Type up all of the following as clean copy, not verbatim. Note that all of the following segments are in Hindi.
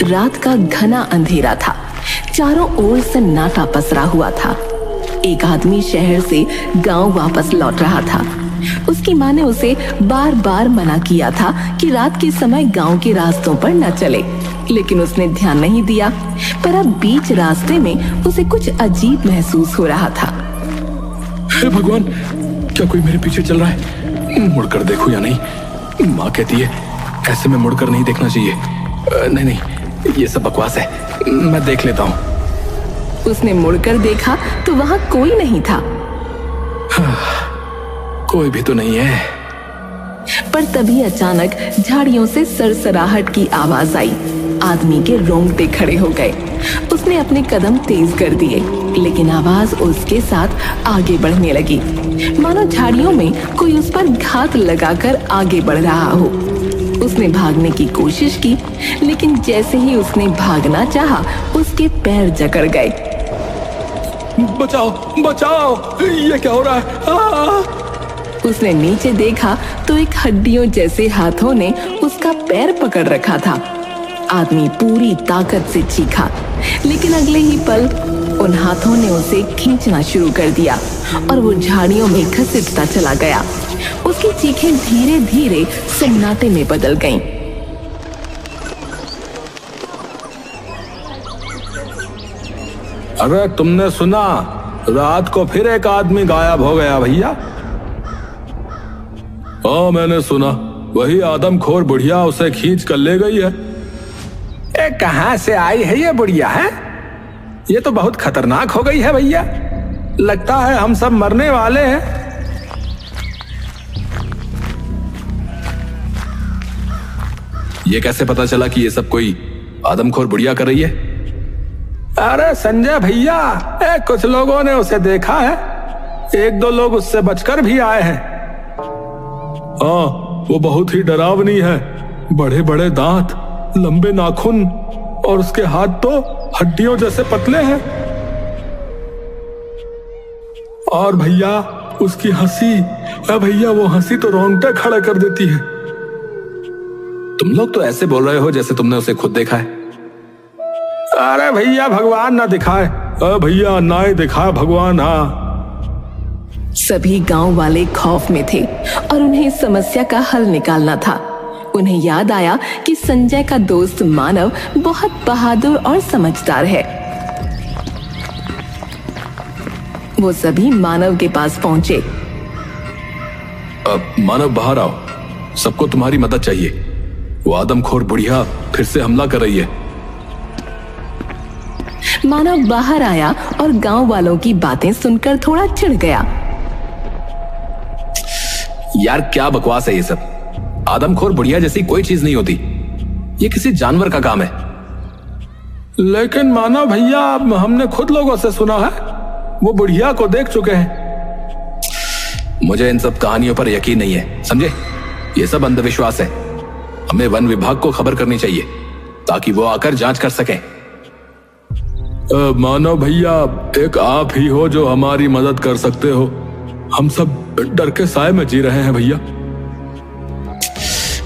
रात का घना अंधेरा था। चारों ओर सन्नाटा पसरा हुआ था। एक आदमी शहर से गांव वापस लौट रहा था। उसकी माँ ने उसे बार बार मना किया था कि रात के समय गांव के रास्तों पर न चले, लेकिन उसने ध्यान नहीं दिया। पर अब बीच रास्ते में उसे कुछ अजीब महसूस हो रहा था। हे भगवान, क्या कोई मेरे पीछे चल रहा है? मुड़कर देखूं या नहीं? माँ कहती है ऐसे में मुड़कर नहीं देखना चाहिए। नहीं नहीं, ये सब बकवास है, मैं देख लेता हूँ। उसने मुड़कर देखा तो वहां कोई नहीं था। कोई भी तो नहीं है। पर तभी अचानक झाड़ियों से सरसराहट की आवाज आई। आदमी के रोंगटे खड़े हो गए। उसने अपने कदम तेज कर दिए, लेकिन आवाज उसके साथ आगे बढ़ने लगी, मानो झाड़ियों में कोई उस पर घात लगाकर आगे बढ़ रहा हो। उसने भागने की कोशिश की, लेकिन जैसे ही उसने भागना चाहा, उसके पैर जकड़ गए। बचाओ बचाओ, ये क्या हो रहा है? उसने नीचे देखा तो एक हड्डियों जैसे हाथों ने उसका पैर पकड़ रखा था। आदमी पूरी ताकत से चीखा, लेकिन अगले ही पल उन हाथों ने उसे खींचना शुरू कर दिया और वो झाड़ियों में घसीटता चला गया। उसकी चीखें धीरे धीरे सन्नाटे में बदल गईं। अरे तुमने सुना? रात को फिर एक आदमी गायब हो गया भैया। हाँ मैंने सुना, वही आदमखोर बुढ़िया उसे खींच कर ले गई है। कहाँ से आई है ये बुढ़िया है? ये तो बहुत खतरनाक हो गई है भैया। लगता है हम सब मरने वाले हैं। ये कैसे पता चला कि ये सब कोई आदमखोर बुढ़िया कर रही है? अरे संजय भैया, कुछ लोगों ने उसे देखा है। एक दो लोग उससे बचकर भी आए हैं। हाँ, वो बहुत ही डरावनी है। बड़े बड़े दांत, लंबे नाखून और उसके हाथ तो हड्डियों जैसे पतले हैं। और भैया उसकी हंसी, भैया वो हंसी तो रोंगटे खड़े कर देती है। तुम लोग तो ऐसे बोल रहे हो जैसे तुमने उसे खुद देखा है। अरे भैया भगवान ना दिखाए, भैया ना ही दिखाए भगवान। हाँ, सभी गांव वाले खौफ में थे और उन्हें समस्या का हल निकालना था। उन्हें याद आया कि संजय का दोस्त मानव बहुत बहादुर और समझदार है। वो सभी मानव के पास पहुंचे। मानव बाहर आओ, सबको तुम्हारी मदद चाहिए। वो आदमखोर बुढ़िया फिर से हमला कर रही है। मानव बाहर आया और गांव वालों की बातें सुनकर थोड़ा चिढ़ गया। यार क्या बकवास है ये सब। आदमखोर बुढ़िया जैसी कोई चीज नहीं होती। ये किसी जानवर का काम है। लेकिन मानव भैया, हमने खुद लोगों से सुना है, वो बुढ़िया को देख चुके हैं। मुझे इन सब कहानियों पर यकीन नहीं है, समझे? ये सब अंधविश्वास है। हमें वन विभाग को खबर करनी चाहिए ताकि वो आकर जांच कर सकें। मानव भैया, एक आप ही हो जो हमारी मदद कर सकते हो। हम सब डर के साए में जी रहे हैं भैया।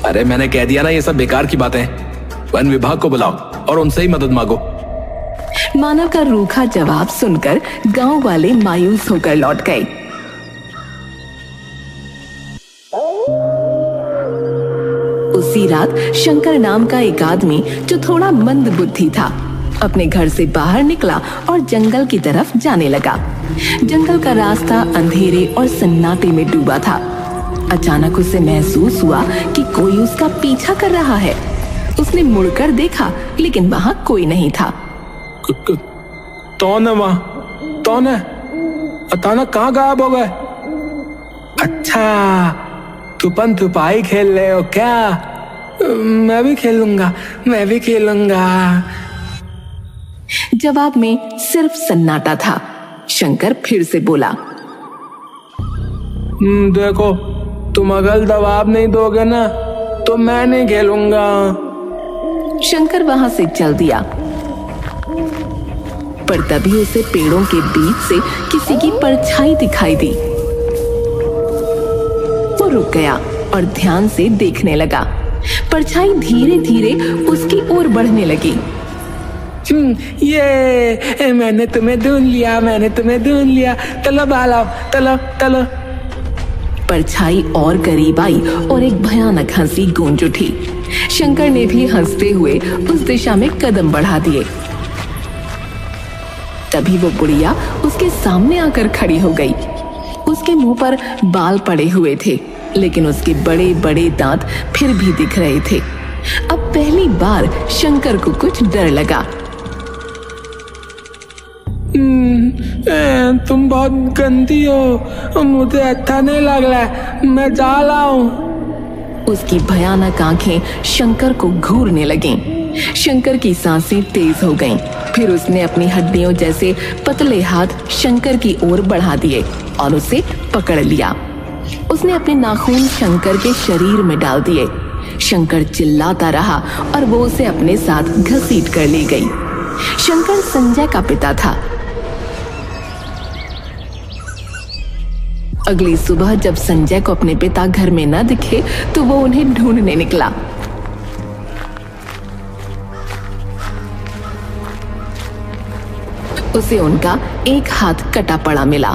अरे मैंने कह दिया ना, ये सब बेकार की बातें हैं। वन विभाग को बुलाओ और उनसे ही मदद मांगो। मानव का रूखा जवाब सुनकर गांव वाले मायूस होकर लौट गए। उसी रात शंकर नाम का एक आदमी जो थोड़ा मंद बुद्धि था, अपने घर से बाहर निकला और जंगल की तरफ जाने लगा। जंगल का रास्ता अंधेरे और सन्नाटे में डूबा था। अचानक उसे महसूस हुआ कि कोई उसका पीछा कर रहा है। उसने मुड़कर देखा, लेकिन वहां कोई नहीं था। कौन है वहां? कौन है? अचानक कहाँ गायब हो गए? अच्छा, छुपन छुपाई खेल रहे हो क्या? मैं भी खेलूंगा, मैं भी खेलूंगा। जवाब में सिर्फ सन्नाटा था। शंकर फिर से बोला, देखो, तुम अगर जवाब नहीं दोगे ना तो मैं नहीं खेलूंगा। शंकर वहां से चल दिया, पर तभी उसे पेड़ों के बीच से किसी की परछाई दिखाई दी। वो रुक गया और ध्यान से देखने लगा। परछाई धीरे धीरे उसकी ओर बढ़ने लगी। ये मैंने तुम्हें ढूंढ लिया, मैंने तुम्हें ढूंढ लिया, चलो बाला, चलो चलो। परछाई और करीब आई और एक भयानक हंसी गूंज उठी। शंकर ने भी हंसते हुए उस दिशा में कदम बढ़ा दिए। तभी वो बुढ़िया उसके सामने आकर खड़ी हो गई। उसके मुंह पर बाल पड़े हुए थे, लेकिन उसके बड़े बड़े दांत फिर भी दिख रहे थे। अब पहली बार शंकर को कुछ डर लगा। तुम बहुत गंदी हो, मुझे अच्छा नहीं लग रहा है, मैं जा रहा हूँ। उसकी भयानक आंखें शंकर को घूरने लगीं। शंकर की सांसें तेज हो गईं। फिर उसने अपनी हड्डियों जैसे पतले हाथ शंकर की ओर बढ़ा दिए और उसे पकड़ लिया। उसने अपने नाखून शंकर के शरीर में डाल दिए। शंकर चिल्लाता रहा और वो उसे अपने साथ घसीट कर ले गई। शंकर संजय का पिता था। अगली सुबह जब संजय को अपने पिता घर में न दिखे तो वो उन्हें ढूंढने निकला। उसे उनका एक हाथ कटा पड़ा मिला।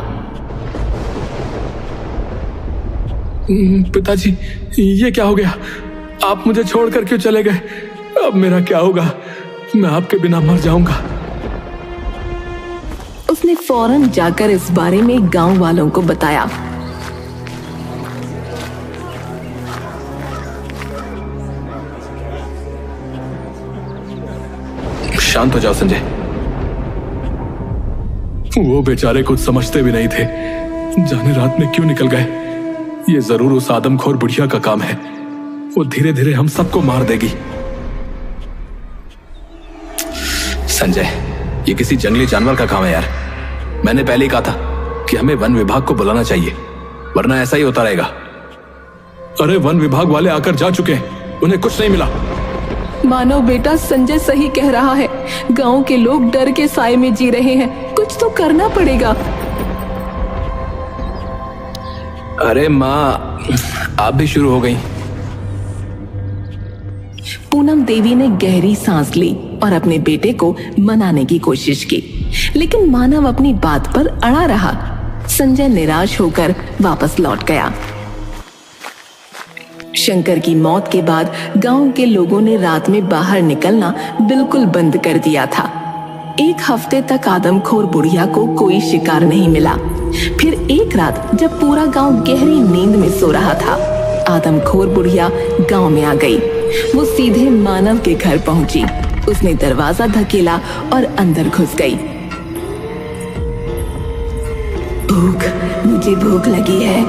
पिताजी, ये क्या हो गया? आप मुझे छोड़कर क्यों चले गए? अब मेरा क्या होगा? मैं आपके बिना मर जाऊंगा। उसने फौरन जाकर इस बारे में गांव वालों को बताया। शांत हो जाओ संजय। वो बेचारे कुछ समझते भी नहीं थे, जाने रात में क्यों निकल गए। ये जरूर उस आदमखोर बुढ़िया का काम है। वो धीरे धीरे हम सबको मार देगी। संजय, ये किसी जंगली जानवर का काम है यार। मैंने पहले ही कहा था कि हमें वन विभाग को बुलाना चाहिए, वरना ऐसा ही होता रहेगा। अरे वन विभाग वाले आकर जा चुके हैं, उन्हें कुछ नहीं मिला। मानो बेटा, संजय सही कह रहा है। गांव के लोग डर के साए में जी रहे हैं। कुछ तो करना पड़ेगा। अरे माँ, आप भी शुरू हो गई। पूनम देवी ने गहरी सांस ली और अपने बेटे को मनाने की कोशिश की, लेकिन मानव अपनी बात पर अड़ा रहा। संजय निराश होकर वापस लौट गया। शंकर की मौत के बाद गांव के लोगों ने रात में बाहर निकलना बिल्कुल बंद कर दिया था। एक हफ्ते तक आदमखोर बुढ़िया को कोई शिकार नहीं मिला। फिर एक रात जब पूरा गांव गहरी नींद में सो रहा था, आदमखोर बुढ़िया गांव में आ गई। वो सीधे मानव के घर पहुंची। उसने दरवाजा धकेला और अंदर घुस गई। मुझे भूख लगी है।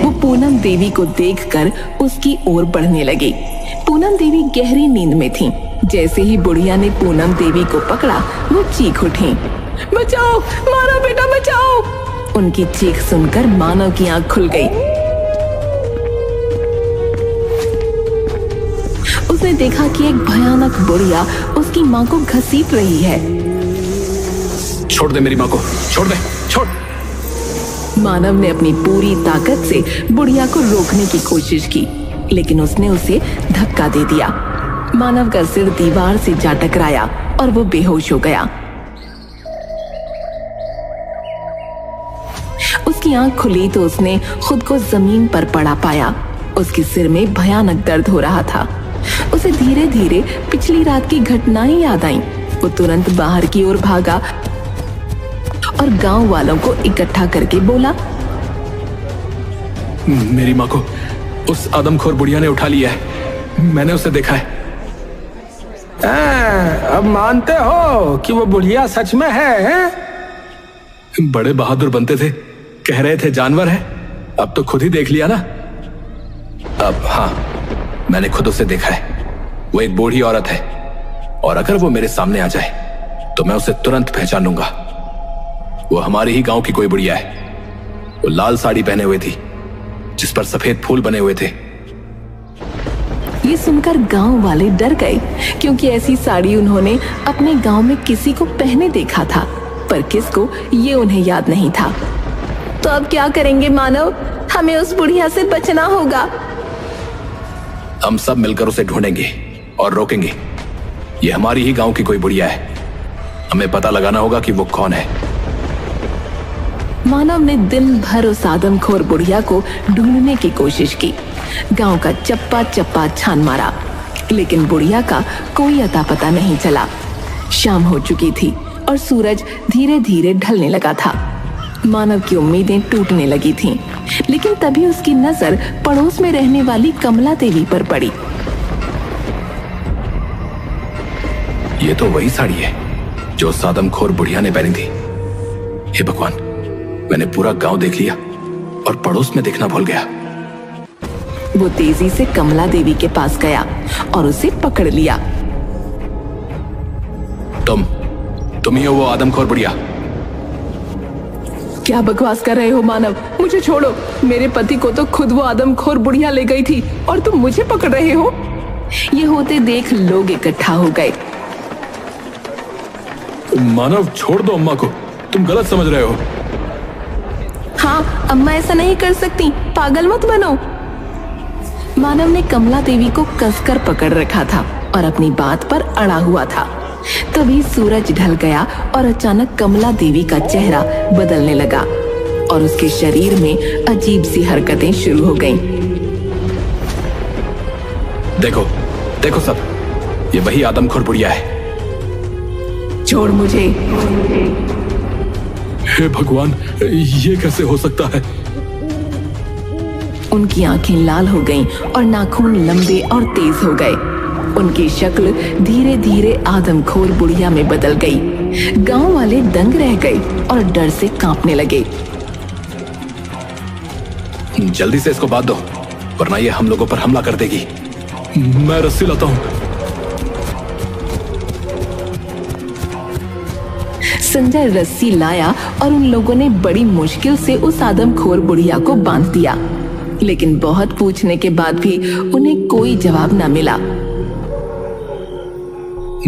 वो पूनम देवी को देखकर उसकी ओर बढ़ने लगी। पूनम देवी गहरी नींद में थीं। जैसे ही बुढ़िया ने पूनम देवी को पकड़ा, वो चीख उठी, बचाओ, मारो बेटा, बचाओ। उनकी चीख सुनकर मानव की आंख खुल गई। उसने देखा कि एक भयानक बुढ़िया उसकी माँ को घसीट रही है। छोड़ दे मेरी माँ को, छोड़ दे, छोड़। मानव ने अपनी पूरी ताकत से बुढ़िया को रोकने की कोशिश की, लेकिन उसने उसे धक्का दे दिया। मानव का सिर दीवार से जा टकराया और वो बेहोश हो गया। उसकी आंख खुली तो उसने खुद को जमीन पर पड़ा पाया। उसके सिर में भयानक दर्द हो रहा था। उसे धीरे धीरे पिछली रात की घटनाएं याद आईं। वो तुरंत बाहर की ओर भागा और गांव वालों को इकट्ठा करके बोला, मेरी माँ को उस आदमखोर बुढ़िया ने उठा लिया है। मैंने उसे देखा है। अब मानते हो कि वो बुढ़िया सच में है? बड़े बहादुर बनते थे, कह रहे थे जानवर है। अब तो खुद ही देख लिया ना। अब हाँ, मैंने खुद उसे देखा है। वो एक बूढ़ी औरत है, और अगर वो मेरे सामने आ जाए तो मैं उसे तुरंत पहचान लूंगा। वो हमारे ही गांव की कोई बुढ़िया है। वो लाल साड़ी पहने हुए थी, जिस पर सफेद फूल बने हुए थे। ये सुनकर गांव वाले डर गए, क्योंकि ऐसी साड़ी उन्होंने अपने गांव में किसी को पहने देखा था, पर किसको ये उन्हें याद नहीं था। तो अब क्या करेंगे मानव? हमें उस बुढ़िया से बचना होगा। हम सब मिलकर उसे ढूंढेंगे और रोकेंगे। ये हमारी ही गांव की कोई बुढ़िया है, हमें पता लगाना होगा कि वो कौन है। मानव ने दिन भर उस आदमखोर बुढ़िया को ढूंढने की कोशिश की। गांव का चप्पा चप्पा छान मारा, लेकिन बुढ़िया का कोई अता पता नहीं चला। शाम हो चुकी थी और सूरज धीरे धीरे ढलने लगा था। मानव की उम्मीदें टूटने लगी थीं, लेकिन तभी उसकी नजर पड़ोस में रहने वाली कमला देवी पर पड़ी। ये तो वही साड़ी है जो आदमखोर बुढ़िया ने पहनी थी। हे भगवान, मैंने पूरा गांव देख लिया और पड़ोस में देखना भूल गया। वो तेजी से कमला देवी के पास गया और उसे पकड़ लिया। तुम ही हो वो आदमखोर बुढ़िया? क्या बकवास कर रहे हो मानव? मुझे छोड़ो। मेरे पति को तो खुद वो आदमखोर बुढ़िया ले गई थी और तुम मुझे पकड़ रहे हो? ये होते देख लोग इकट्ठा हो गए। मानव, छोड़ दो अम्मा को, तुम गलत समझ रहे हो। हाँ, अम्मा ऐसा नहीं कर सकती, पागल मत बनो। मानव ने कमला देवी को कसकर पकड़ रखा था और अपनी बात पर अड़ा हुआ था। तभी सूरज ढल गया और अचानक कमला देवी का चेहरा बदलने लगा और उसके शरीर में अजीब सी हरकतें शुरू हो गईं। देखो देखो सब, ये वही आदमखोर बुढ़िया है। छोड़ मुझे। हे भगवान, ये कैसे हो सकता है? उनकी आंखें लाल हो गईं और नाखून लंबे और तेज हो गए। उनकी शक्ल धीरे धीरे आदमखोर बुढ़िया में बदल गई। गांव वाले दंग रह गए और डर से कांपने लगे। जल्दी से इसको बांध दो, वरना ये हम लोगों पर हमला कर देगी। मैं रस्सी लाता हूं। संजय रस्सी लाया और उन लोगों ने बड़ी मुश्किल से उस आदमखोर बुढ़िया को बांध दिया, लेकिन बहुत पूछने के बाद भी उन्हें कोई जवाब न मिला।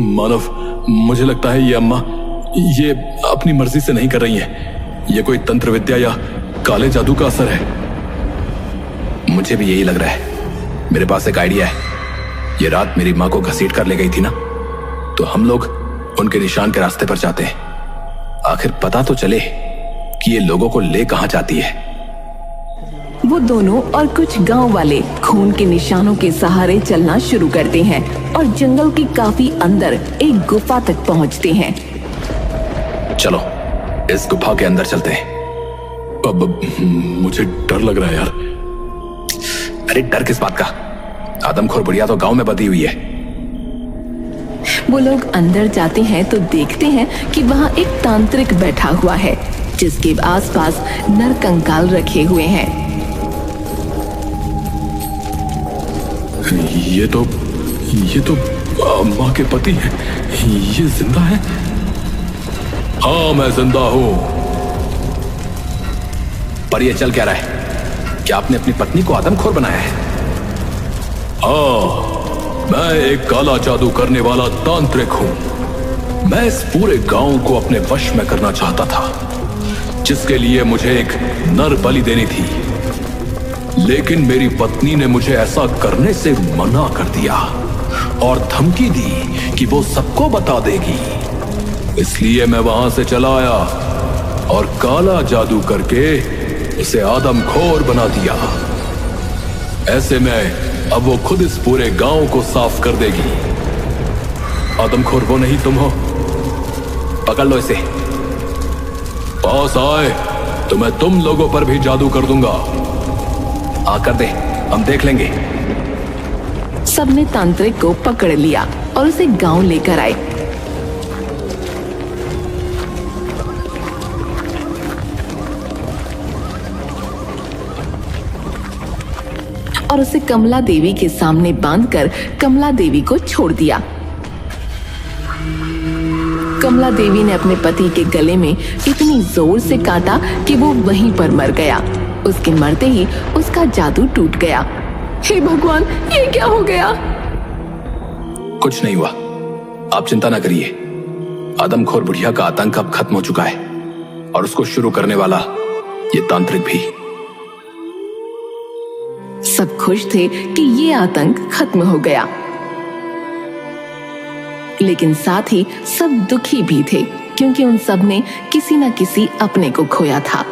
मानव, मुझे लगता है ये अम्मा ये अपनी मर्जी से नहीं कर रही हैं। ये कोई तंत्र विद्या या काले जादू का असर है। मुझे भी यही लग रहा है। मेरे पास एक आइडिया है। ये रात मेरी माँ को घसीट कर ले गई थी ना, तो हम लोग उनके निशान के रास्ते पर जाते हैं। आखिर पता तो चले कि ये लोगों को ले कहां जाती है। वो दोनों और कुछ गांव वाले खून के निशानों के सहारे चलना शुरू करते हैं और जंगल की काफी अंदर एक गुफा तक पहुंचते हैं। चलो इस गुफा के अंदर चलते हैं। अब मुझे डर लग रहा है यार। अरे डर किस बात का? आदमखोर बुढ़िया तो गांव में बंधी हुई है। वो लोग अंदर जाते हैं तो देखते हैं कि वहाँ एक तांत्रिक बैठा हुआ है, जिसके आसपास नर कंकाल रखे हुए हैं। ये तो अम्मा के पति हैं। ये जिंदा है? हाँ, मैं जिंदा हूं। पर ये चल क्या रहा है? क्या आपने अपनी पत्नी को आदमखोर बनाया है? हाँ, मैं एक काला जादू करने वाला तांत्रिक हूं। मैं इस पूरे गांव को अपने वश में करना चाहता था, जिसके लिए मुझे एक नर बलि देनी थी। लेकिन मेरी पत्नी ने मुझे ऐसा करने से मना कर दिया और धमकी दी कि वो सबको बता देगी। इसलिए मैं वहां से चला आया और काला जादू करके उसे आदमखोर बना दिया। ऐसे में अब वो खुद इस पूरे गांव को साफ कर देगी। आदमखोर वो नहीं, तुम हो। पकड़ लो इसे। पास आए तो मैं तुम लोगों पर भी जादू कर दूंगा। आकर दे, हम देख लेंगे। सबने तांत्रिक को पकड़ लिया और उसे गांव लेकर आए। और उसे कमला देवी के सामने बांधकर कमला देवी को छोड़ दिया। कमला देवी ने अपने पति के गले में इतनी जोर से काटा कि वो वहीं पर मर गया। उसके मरते ही उसका जादू टूट गया। हे भगवान, ये क्या हो गया? कुछ नहीं हुआ, आप चिंता ना करिए। आदमखोर बुढ़िया का आतंक अब खत्म हो चुका है और उसको शुरू करने वाला ये तांत्रिक भी। सब खुश थे कि ये आतंक खत्म हो गया, लेकिन साथ ही सब दुखी भी थे क्योंकि उन सब ने किसी न किसी अपने को खोया था।